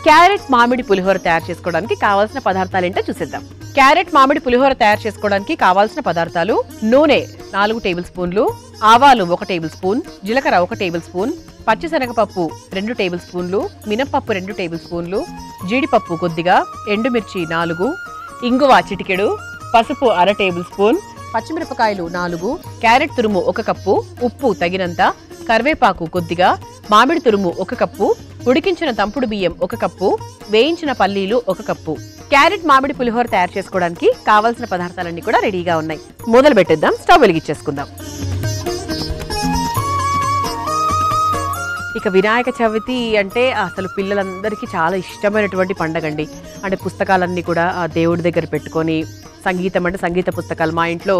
Carrot మామిడి పులిహోర తయారు చేసుకోవడానికి కావాల్సిన పదార్థాలు ఏంటో చూసేద్దాం. క్యారెట్ మామిడి పులిహోర తయారు చేసుకోవడానికి కావాల్సిన పదార్థాలు: నూనె 4 టేబుల్ స్పూన్లు, ఆవాలు 1 టేబుల్ స్పూన్, జీలకర్ర 1 టేబుల్ స్పూన్, పచ్చిశనగపప్పు 2 టేబుల్ స్పూన్లు, మినపప్పు 2 టేబుల్ స్పూన్లు, జీడిపప్పు కొద్దిగా, ఎండుమిర్చి 4, ఇంగువ చిటికెడు, పసుపు 1/2 టేబుల్ స్పూన్, పచ్చిమిరపకాయలు 4, క్యారెట్ తురుము 1 కప్పు, ఉప్పు తగినంత, కరివేపాకు కొద్దిగా, మామిడి తురుము 1 కప్పు, ఉడికించిన తంపుడు బియ్యం 1 కప్పు, వేయించిన పల్లీలు 1 కప్పు. క్యారెట్ మామిడి పులిహోర తయారు చేసుకోవడానికి కావాల్సిన పదార్థాలన్నీ కూడా రెడీగా ఉన్నాయి. మొదలు పెట్టేద్దాం. స్టవ్ వెలిగించేసుకుందాం. ఇక వినాయక చవితి అంటే అసలు పిల్లలందరికీ చాలా ఇష్టమైనటువంటి పండగ అండి. అంటే పుస్తకాలన్నీ కూడా ఆ దేవుడి దగ్గర పెట్టుకొని, సంగీతం అంటే సంగీత పుస్తకాలు, మా ఇంట్లో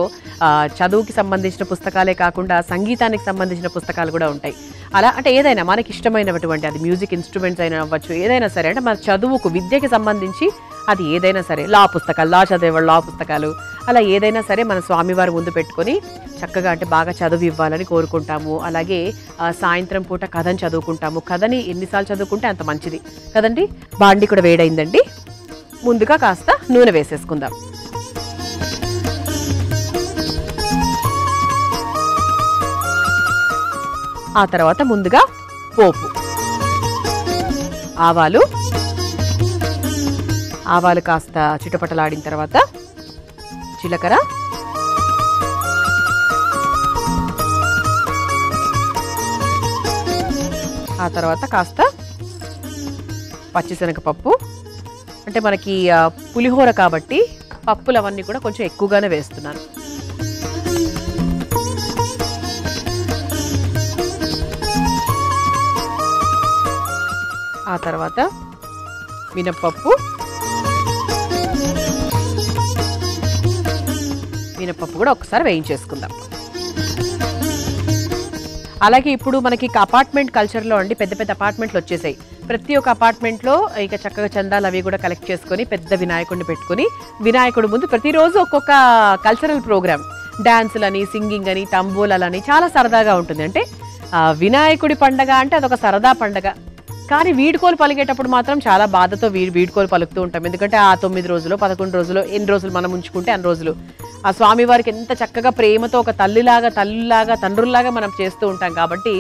చదువుకి సంబంధించిన పుస్తకాలే కాకుండా సంగీతానికి సంబంధించిన పుస్తకాలు కూడా ఉంటాయి. అలా అంటే ఏదైనా మనకి ఇష్టమైనటువంటి, అది మ్యూజిక్ ఇన్స్ట్రుమెంట్స్ అయినా అవ్వచ్చు, ఏదైనా సరే, అంటే మన చదువుకు విద్యకి సంబంధించి అది ఏదైనా సరే, లా పుస్తకాలు, లా చదివేవాళ్ళు లా పుస్తకాలు, అలా ఏదైనా సరే మన స్వామివారి ముందు పెట్టుకొని చక్కగా అంటే బాగా చదువు ఇవ్వాలని కోరుకుంటాము. అలాగే సాయంత్రం పూట కథని చదువుకుంటాము. కథని ఎన్నిసార్లు చదువుకుంటే అంత మంచిది కదండి. బాండి కూడా వేడైందండి. ముందుగా కాస్త నూనె వేసేసుకుందాం. ఆ తర్వాత ముందుగా పోపు, ఆవాలు కాస్త చిటపటలాడిన తర్వాత జీలకర్ర, ఆ తర్వాత కాస్త పచ్చిశనగపప్పు. అంటే మనకి పులిహోర కాబట్టి పప్పులు అవన్నీ కూడా కొంచెం ఎక్కువగానే వేస్తున్నాను. ఆ తర్వాత మినప్పప్పు కూడా ఒకసారి వేయించేసుకుందాం. అలాగే ఇప్పుడు మనకి అపార్ట్మెంట్ కల్చర్లో అండి పెద్ద పెద్ద అపార్ట్మెంట్లు వచ్చేసాయి. ప్రతి ఒక్క అపార్ట్మెంట్లో ఇక చక్కగా చందాలు అవి కూడా కలెక్ట్ చేసుకొని పెద్ద వినాయకుడిని పెట్టుకొని వినాయకుడి ముందు ప్రతిరోజు ఒక్కొక్క కల్చరల్ ప్రోగ్రామ్, డాన్సులని, సింగింగ్ అని, తంబోలాలని, చాలా సరదాగా ఉంటుంది. అంటే వినాయకుడి పండగ అంటే అదొక సరదా పండగ. కానీ వీడ్కోలు పలికేటప్పుడు మాత్రం చాలా బాధతో వీడ్కోలు పలుకుతూ ఉంటాం. ఎందుకంటే ఆ 9 రోజులు 11 రోజులు ఎన్ని రోజులు మనం ఉంచుకుంటే అన్ని రోజులు ఆ స్వామివారికి ఎంత చక్కగా ప్రేమతో ఒక తల్లిలాగా తండ్రుల్లాగా మనం చేస్తూ ఉంటాం. కాబట్టి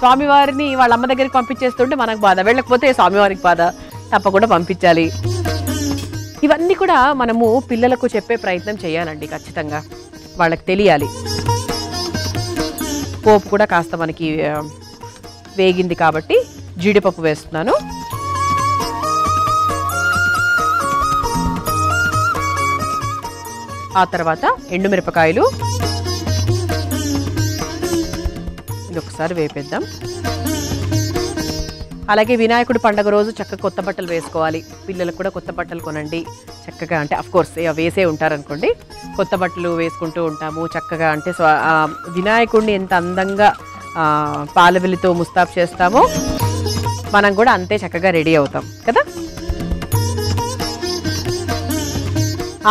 స్వామివారిని వాళ్ళ అమ్మ దగ్గరికి పంపించేస్తుంటే మనకు బాధ, వెళ్ళకపోతే స్వామివారికి బాధ, తప్పకుండా పంపించాలి. ఇవన్నీ కూడా మనము పిల్లలకు చెప్పే ప్రయత్నం చేయాలండి. ఖచ్చితంగా వాళ్ళకి తెలియాలి. పోపు కూడా కాస్త మనకి వేగింది కాబట్టి జీడిపప్పు వేస్తున్నాను. ఆ తర్వాత ఎండుమిరపకాయలు, ఇది ఒకసారి వేపేద్దాం. అలాగే వినాయకుడి పండుగ రోజు చక్కగా కొత్త బట్టలు వేసుకోవాలి. పిల్లలకు కూడా కొత్త బట్టలు కొనండి చక్కగా. అంటే అఫ్కోర్స్ వేసే ఉంటారనుకోండి, కొత్త బట్టలు వేసుకుంటూ ఉంటాము చక్కగా. అంటే వినాయకుడిని ఎంత అందంగా పాలవెల్లితో ముస్తాబు చేస్తామో మనం కూడా అంతే చక్కగా రెడీ అవుతాం కదా.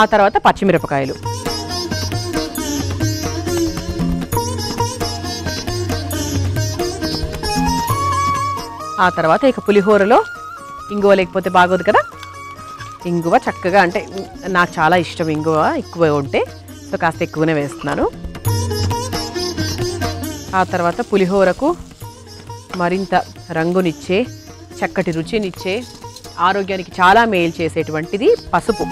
ఆ తర్వాత పచ్చిమిరపకాయలు, ఆ తర్వాత ఇక పులిహోరలో ఇంగువ లేకపోతే బాగోదు కదా. ఇంగువ చక్కగా, అంటే నాకు చాలా ఇష్టం ఇంగువ ఎక్కువ ఉంటే, సో కాస్త ఎక్కువనే వేస్తున్నాను. ఆ తర్వాత పులిహోరకు మరింత రంగునిచ్చే, చక్కటి రుచినిచ్చే, ఆరోగ్యానికి చాలా మేలు చేసేటువంటిది పసుపు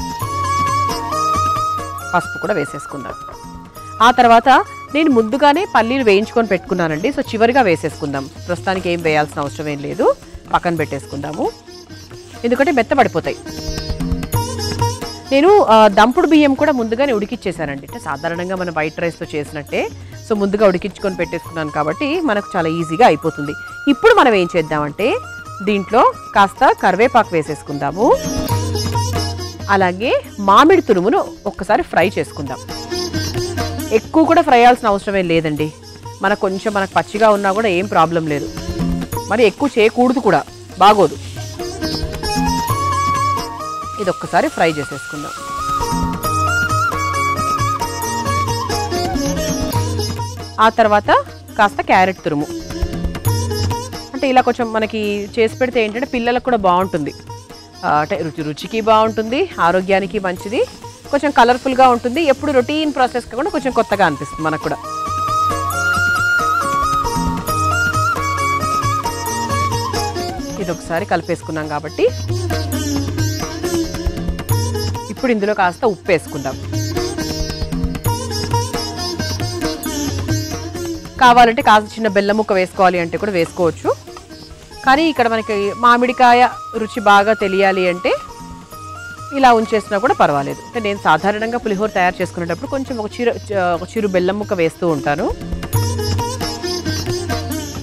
కూడా వేసేసుకుందాం. ఆ తర్వాత నేను ముందుగానే పల్లీలు వేయించుకొని పెట్టుకున్నానండి. సో చివరిగా వేసేసుకుందాం. ప్రస్తుతానికి ఏం వేయాల్సిన అవసరం ఏం లేదు, పక్కన పెట్టేసుకుందాము. ఎందుకంటే మెత్తబడిపోతాయి. నేను దంపుడు బియ్యం కూడా ముందుగానే ఉడికిచ్చేసానండి. అంటే సాధారణంగా మనం వైట్ రైస్తో చేసినట్టే. సో ముందుగా ఉడికించుకొని పెట్టేసుకున్నాను కాబట్టి మనకు చాలా ఈజీగా అయిపోతుంది. ఇప్పుడు మనం ఏం చేద్దామంటే దీంట్లో కాస్త కరివేపాకు వేసేసుకుందాము. అలాగే మామిడి తురుమును ఒక్కసారి ఫ్రై చేసుకుందాం. ఎక్కువ కూడా ఫ్రై అవ్వాల్సిన అవసరం ఏం లేదండి. మనకు పచ్చిగా ఉన్నా కూడా ఏం ప్రాబ్లం లేదు. మరి ఎక్కువ చేయకూడదు కూడా, బాగోదు. ఇది ఒక్కసారి ఫ్రై చేసేసుకుందాం. ఆ తర్వాత కాస్త క్యారెట్ తురుము, అంటే అంటే ఇలా కొంచెం మనకి చేసి పెడితే ఏంటంటే పిల్లలకు కూడా బాగుంటుంది, అంటే రుచికి బాగుంటుంది, ఆరోగ్యానికి మంచిది, కొంచెం కలర్ఫుల్గా ఉంటుంది, ఎప్పుడు రొటీన్ ప్రాసెస్ కాకుండా కొంచెం కొత్తగా అనిపిస్తుంది మనకు కూడా. ఇది ఒకసారి కలిపేసుకున్నాం కాబట్టి ఇప్పుడు ఇందులో కాస్త ఉప్పు వేసుకుందాం. కావాలంటే కాస్త చిన్న బెల్లం ముక్క వేసుకోవాలి అంటే కూడా వేసుకోవచ్చు. కానీ ఇక్కడ మనకి మామిడికాయ రుచి బాగా తెలియాలి అంటే ఇలా ఉంచేసినా కూడా పర్వాలేదు. అంటే నేను సాధారణంగా పులిహోర తయారు చేసుకునేటప్పుడు కొంచెం ఒక చిరు బెల్లం ముక్క వేస్తూ ఉంటాను.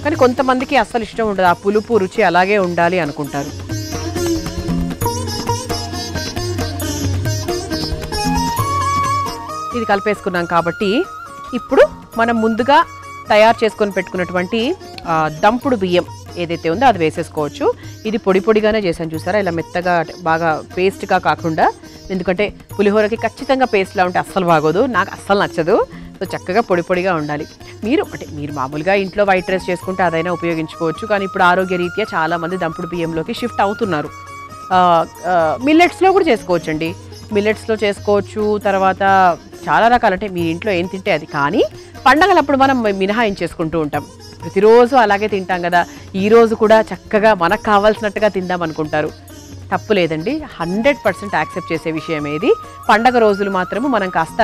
కానీ కొంతమందికి అస్సలు ఇష్టం ఉండదు, ఆ పులుపు రుచి అలాగే ఉండాలి అనుకుంటారు. ఇది కలిపేసుకున్నాం కాబట్టి ఇప్పుడు మనం ముందుగా తయారు చేసుకొని పెట్టుకున్నటువంటి దంపుడు బియ్యం ఏదైతే ఉందో అది వేసేసుకోవచ్చు. ఇది పొడి పొడిగానే చేశాను చూసారా, ఇలా మెత్తగా బాగా పేస్ట్గా కాకుండా, ఎందుకంటే పులిహోరకి ఖచ్చితంగా పేస్ట్లా ఉంటే అస్సలు బాగోదు, నాకు అస్సలు నచ్చదు. సో చక్కగా పొడి పొడిగా ఉండాలి. మీరు మామూలుగా ఇంట్లో వైట్ రైస్ చేసుకుంటే అదైనా ఉపయోగించుకోవచ్చు. కానీ ఇప్పుడు ఆరోగ్య రీత్యా చాలామంది దంపుడు బియ్యంలోకి షిఫ్ట్ అవుతున్నారు. మిల్లెట్స్లో కూడా చేసుకోవచ్చండి, మిల్లెట్స్లో చేసుకోవచ్చు. తర్వాత చాలా రకాలు, అంటే మీ ఇంట్లో ఏం తింటే అది. కానీ పండగలప్పుడు మనం మినహాయించేసుకుంటూ ఉంటాం, ప్రతిరోజు అలాగే తింటాం కదా, ఈరోజు కూడా చక్కగా మనకు కావాల్సినట్టుగా తిందాం అనుకుంటారు. తప్పు లేదండి, 100% యాక్సెప్ట్ చేసే విషయం ఏది. పండగ రోజులు మాత్రము మనం కాస్త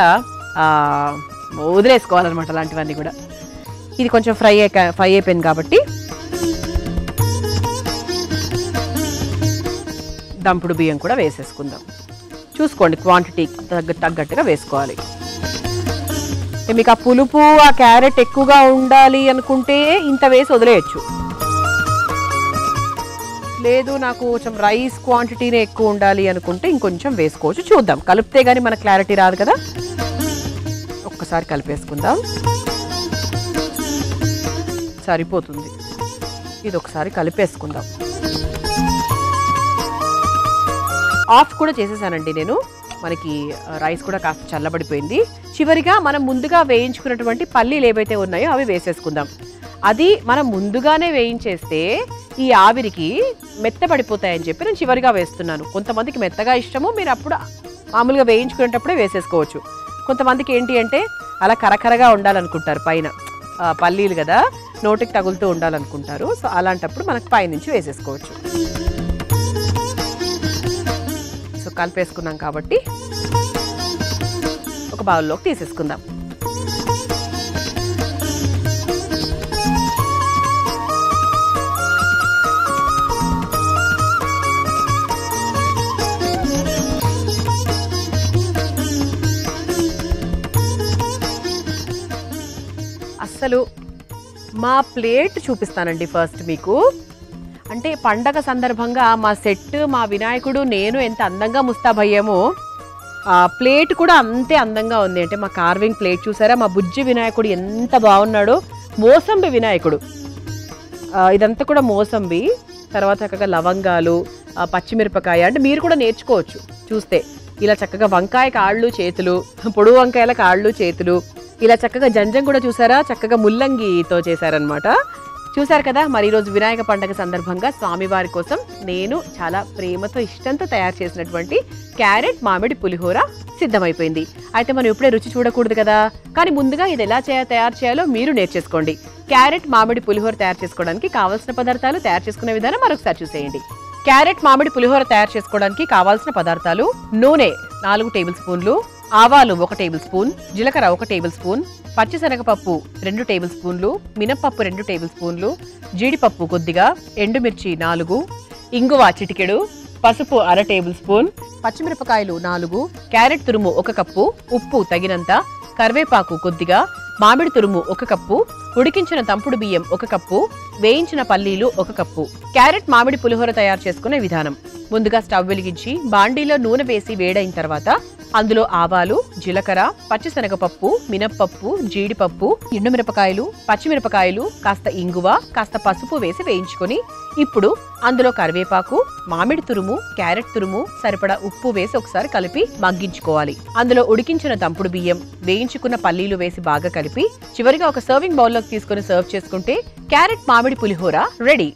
వదిలేసుకోవాలన్నమాట అలాంటివన్నీ కూడా. ఇది కొంచెం ఫ్రై అయిపోయింది కాబట్టి దంపుడు బియ్యం కూడా వేసేసుకుందాం. చూసుకోండి, క్వాంటిటీ తగ్గట్టుగా వేసుకోవాలి. మీకు ఆ పులుపు, ఆ క్యారెట్ ఎక్కువగా ఉండాలి అనుకుంటే ఇంత వేసి వదిలేయచ్చు. లేదు నాకు కొంచెం రైస్ క్వాంటిటీనే ఎక్కువ ఉండాలి అనుకుంటే ఇంకొంచెం వేసుకోవచ్చు. చూద్దాం, కలిపితే కానీ మనకు క్లారిటీ రాదు కదా. ఒక్కసారి కలిపేసుకుందాం, సరిపోతుంది. ఇది ఒకసారి కలిపేసుకుందాం. ఆఫ్ కూడా చేసేసానండి నేను, మనకి రైస్ కూడా కాస్త చల్లబడిపోయింది. చివరిగా మనం ముందుగా వేయించుకున్నటువంటి పల్లీలు ఏవైతే ఉన్నాయో అవి వేసేసుకుందాం. అది మనం ముందుగానే వేయించేస్తే ఈ ఆవిరికి మెత్తపడిపోతాయని చెప్పి నేను చివరిగా వేస్తున్నాను. కొంతమందికి మెత్తగా ఇష్టము, మీరు అప్పుడు మామూలుగా వేయించుకునేటప్పుడే వేసేసుకోవచ్చు. కొంతమందికి ఏంటి అంటే అలా కరకరగా ఉండాలనుకుంటారు, పైన పల్లీలు కదా నోటికి తగులుతూ ఉండాలనుకుంటారు. సో అలాంటప్పుడు మనకు పైనుంచి వేసేసుకోవచ్చు. సో కలిపేసుకున్నాం కాబట్టి ఒక బౌల్లోకి తీసేసుకుందాం. అసలు మా ప్లేట్ చూపిస్తానండి ఫస్ట్ మీకు. అంటే పండగ సందర్భంగా మా సెట్, మా వినాయకుడు, నేను ఎంత అందంగా ముస్తాబయ్యామో ఆ ప్లేట్ కూడా అంతే అందంగా ఉంది. అంటే మా కార్వింగ్ ప్లేట్ చూసారా, మా బుజ్జి వినాయకుడు ఎంత బాగున్నాడో. మోసంబి వినాయకుడు, ఇదంతా కూడా మోసంబి. తర్వాత చక్కగా లవంగాలు, పచ్చిమిరపకాయ, అంటే మీరు కూడా నేర్చుకోవచ్చు చూస్తే. ఇలా చక్కగా వంకాయ కాళ్ళు చేతులు, పొడుగు వంకాయల కాళ్ళు చేతులు, ఇలా చక్కగా జంజం కూడా చూసారా, చక్కగా ముల్లంగితో చేశారనమాట. చూసారు కదా. మరి ఈరోజు వినాయక పండుగ సందర్భంగా స్వామివారి కోసం నేను చాలా ప్రేమతో ఇష్టంతో తయారు చేసినటువంటి క్యారెట్ మామిడి పులిహోర సిద్ధమైపోయింది. అయితే మనం ఇప్పుడే రుచి చూడకూడదు కదా, కానీ ముందుగా ఇది ఎలా తయారు చేయాలో మీరు నేర్చేసుకోండి. క్యారెట్ మామిడి పులిహోర తయారు చేసుకోవడానికి కావాల్సిన పదార్థాలు, తయారు చేసుకునే విధానం మరొకసారి చూసేయండి. క్యారెట్ మామిడి పులిహోర తయారు చేసుకోవడానికి కావాల్సిన పదార్థాలు: నూనె 4 టేబుల్ స్పూన్లు, ఆవాలు 1 టేబుల్ స్పూన్, జీలకర్ర 1 టేబుల్ స్పూన్, పచ్చిశనగపప్పు 2 టేబుల్ స్పూన్లు, మినపప్పు 2 టేబుల్ స్పూన్లు, జీడిపప్పు కొద్దిగా, ఎండుమిర్చి 4, ఇంగువ చిటికెడు, పసుపు 1/2 టేబుల్ స్పూన్, పచ్చిమిరపకాయలు 4, క్యారెట్ తురుము 1 కప్పు, ఉప్పు తగినంత, కరివేపాకు కొద్దిగా, మామిడి తురుము 1 కప్పు, ఉడికించిన తంపుడు బియ్యం 1 కప్పు, వేయించిన పల్లీలు 1 కప్పు. క్యారెట్ మామిడి పులిహోర తయారు చేసుకునే విధానం: ముందుగా స్టవ్ వెలిగించి బాండీలో నూనె వేసి వేడైన తర్వాత అందులో ఆవాలు, జీలకర్ర, పచ్చిశనగపప్పు, మినప్పప్పు, జీడిపప్పు, ఎండుమిరపకాయలు, పచ్చిమిరపకాయలు, కాస్త ఇంగువ, కాస్త పసుపు వేసి వేయించుకొని ఇప్పుడు అందులో కరివేపాకు, మామిడి తురుము, క్యారెట్ తురుము, సరిపడా ఉప్పు వేసి ఒకసారి కలిపి మగ్గించుకోవాలి. అందులో ఉడికించిన తంపుడు బియ్యం, వేయించుకున్న పల్లీలు వేసి బాగా కలిపి చివరిగా ఒక సర్వింగ్ బౌల్లోకి తీసుకొని సర్వ్ చేసుకుంటే క్యారెట్ మామిడి పులిహోర రెడీ.